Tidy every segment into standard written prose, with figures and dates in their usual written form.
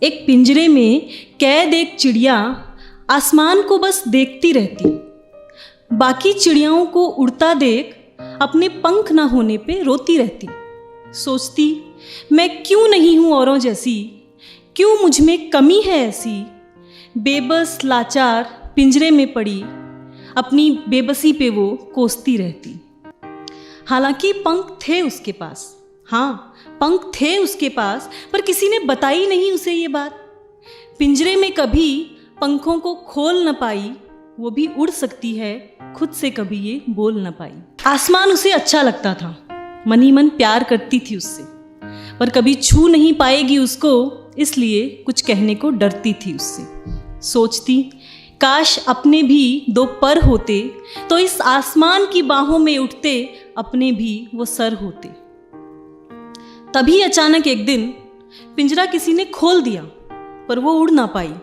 एक पिंजरे में कैद एक चिड़िया आसमान को बस देखती रहती। बाकी चिड़ियाओं को उड़ता देख अपने पंख ना होने पे रोती रहती। सोचती, मैं क्यों नहीं हूँ औरों जैसी, क्यों मुझ में कमी है ऐसी। बेबस लाचार पिंजरे में पड़ी, अपनी बेबसी पे वो कोसती रहती। हालांकि पंख थे उसके पास, हाँ पंख थे उसके पास, पर किसी ने बताई नहीं उसे ये बात। पिंजरे में कभी पंखों को खोल न पाई, वो भी उड़ सकती है, खुद से कभी ये बोल न पाई। आसमान उसे अच्छा लगता था, मन ही मन प्यार करती थी उससे, पर कभी छू नहीं पाएगी उसको, इसलिए कुछ कहने को डरती थी उससे। सोचती, काश अपने भी दो पर होते, तो इस आसमान की बाहों में उठते अपने भी वो सर होते। तभी अचानक एक दिन पिंजरा किसी ने खोल दिया, पर वो उड़ ना पाई।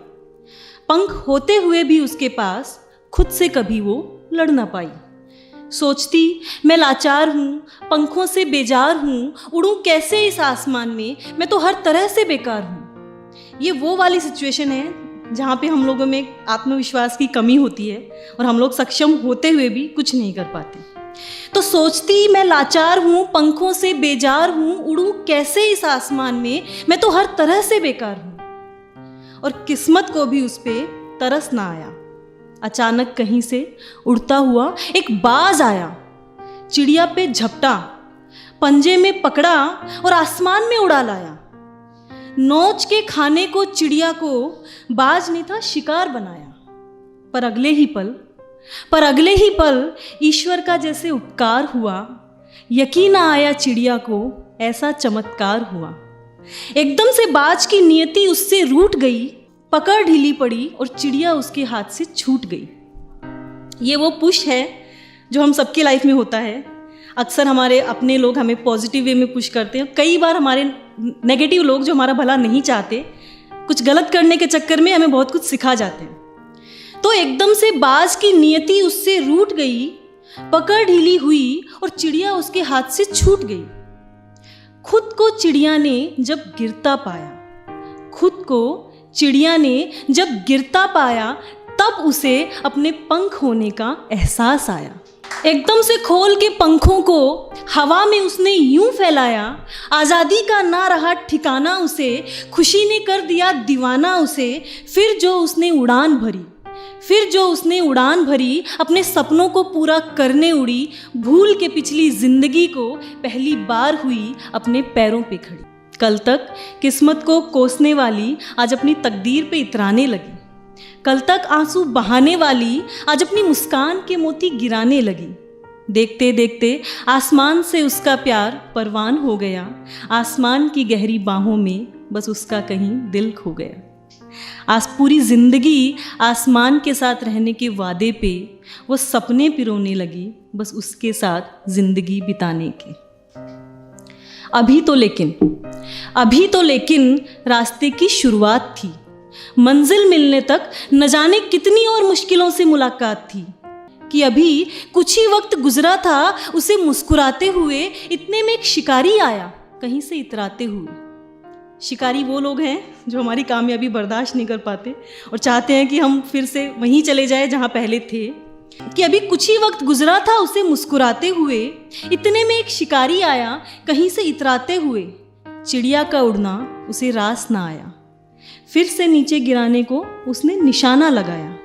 पंख होते हुए भी उसके पास खुद से कभी वो लड़ ना पाई। सोचती, मैं लाचार हूँ, पंखों से बेजार हूँ, उड़ूं कैसे इस आसमान में, मैं तो हर तरह से बेकार हूँ। ये वो वाली सिचुएशन है जहाँ पे हम लोगों में आत्मविश्वास की कमी होती है और हम लोग सक्षम होते हुए भी कुछ नहीं कर पाते। तो सोचती, मैं लाचार हूँ, पंखों से बेजार हूँ, उड़ूं कैसे इस आसमान में, मैं तो हर तरह से बेकार हूँ। और किस्मत को भी उस पे तरस ना आया। अचानक कहीं से उड़ता हुआ एक बाज आया, चिड़िया पे झपटा, पंजे में पकड़ा और आसमान में उड़ा लाया। नोच के खाने को चिड़िया को बाज ने था शिकार बनाया। पर अगले ही पल ईश्वर का जैसे उपकार हुआ, यकीन आया चिड़िया को ऐसा चमत्कार हुआ। एकदम से बाज की नियति उससे रूठ गई, पकड़ ढीली पड़ी और चिड़िया उसके हाथ से छूट गई। ये वो पुश है जो हम सबके लाइफ में होता है। अक्सर हमारे अपने लोग हमें पॉजिटिव वे में पुश करते हैं, कई बार हमारे नेगेटिव लोग जो हमारा भला नहीं चाहते, कुछ गलत करने के चक्कर में हमें बहुत कुछ सिखा जाते हैं। तो एकदम से बाज की नियति उससे रूठ गई, पकड़ ढीली हुई और चिड़िया उसके हाथ से छूट गई। खुद को चिड़िया ने जब गिरता पाया, तब उसे अपने पंख होने का एहसास आया। एकदम से खोल के पंखों को हवा में उसने यूं फैलाया, आज़ादी का ना रहा ठिकाना उसे, खुशी ने कर दिया दीवाना उसे। फिर जो उसने उड़ान भरी, अपने सपनों को पूरा करने उड़ी, भूल के पिछली जिंदगी को पहली बार हुई अपने पैरों पे खड़ी। कल तक किस्मत को कोसने वाली आज अपनी तकदीर पे इतराने लगी। कल तक आंसू बहाने वाली आज अपनी मुस्कान के मोती गिराने लगी। देखते देखते आसमान से उसका प्यार परवान हो गया, आसमान की गहरी बाहों में बस उसका कहीं दिल खो गया। आज पूरी जिंदगी आसमान के साथ रहने के वादे पे वो सपने पिरोने लगी, बस उसके साथ जिंदगी बिताने के। अभी तो लेकिन रास्ते की शुरुआत थी, मंजिल मिलने तक न जाने कितनी और मुश्किलों से मुलाकात थी। कि अभी कुछ ही वक्त गुजरा था उसे मुस्कुराते हुए, इतने में एक शिकारी आया कहीं से इतराते हुए। शिकारी वो लोग हैं जो हमारी कामयाबी बर्दाश्त नहीं कर पाते और चाहते हैं कि हम फिर से वहीं चले जाएं जहां पहले थे। कि अभी कुछ ही वक्त गुजरा था उसे मुस्कुराते हुए, इतने में एक शिकारी आया कहीं से इतराते हुए। चिड़िया का उड़ना उसे रास ना आया, फिर से नीचे गिराने को उसने निशाना लगाया।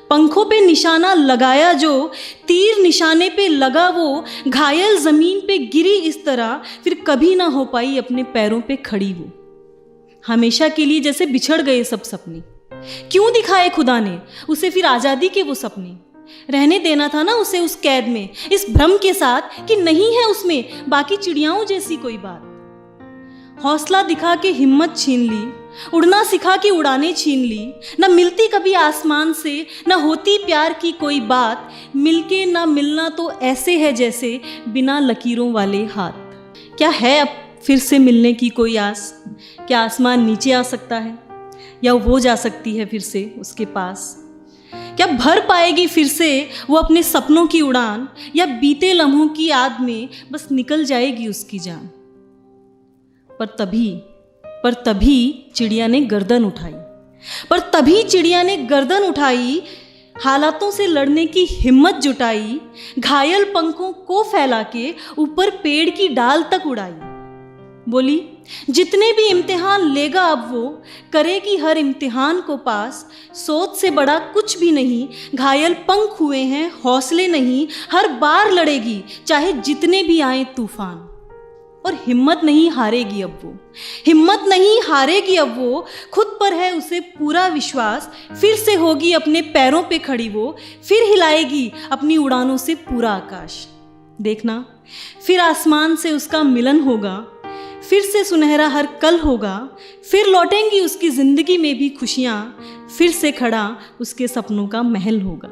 पंखों पे निशाना लगाया जो, तीर निशाने पे लगा वो, घायल जमीन पे गिरी इस तरह, फिर कभी ना हो पाई अपने पैरों पे खड़ी वो। हमेशा के लिए जैसे बिछड़ गए सब सपने, क्यों दिखाए खुदा ने उसे फिर आज़ादी के वो सपने। रहने देना था ना उसे उस कैद में, इस भ्रम के साथ कि नहीं है उसमें बाकी चिड़ियाओं जैसी कोई बात। हौसला दिखा के हिम्मत छीन ली, उड़ना सिखा के उड़ाने छीन ली। न मिलती कभी आसमान से, न होती प्यार की कोई बात, मिलके ना मिलना तो ऐसे है जैसे बिना लकीरों वाले हाथ। क्या है अब फिर से मिलने की कोई आस? क्या आसमान नीचे आ सकता है या वो जा सकती है फिर से उसके पास? क्या भर पाएगी फिर से वो अपने सपनों की उड़ान, या बीते लम्हों की याद में बस निकल जाएगी उसकी जान? पर पर तभी चिड़िया ने गर्दन उठाई, हालातों से लड़ने की हिम्मत जुटाई, घायल पंखों को फैला के ऊपर पेड़ की डाल तक उड़ाई। बोली, जितने भी इम्तिहान लेगा अब वो, करेगी हर इम्तिहान को पास। सोच से बड़ा कुछ भी नहीं, घायल पंख हुए हैं हौसले नहीं, हर बार लड़ेगी चाहे जितने भी आए तूफान। और हिम्मत नहीं हारेगी अब वो, खुद पर है उसे पूरा विश्वास। फिर से होगी अपने पैरों पे खड़ी वो, फिर हिलाएगी अपनी उड़ानों से पूरा आकाश। देखना, फिर आसमान से उसका मिलन होगा, फिर से सुनहरा हर कल होगा, फिर लौटेंगी उसकी जिंदगी में भी खुशियाँ, फिर से खड़ा उसके सपनों का महल होगा।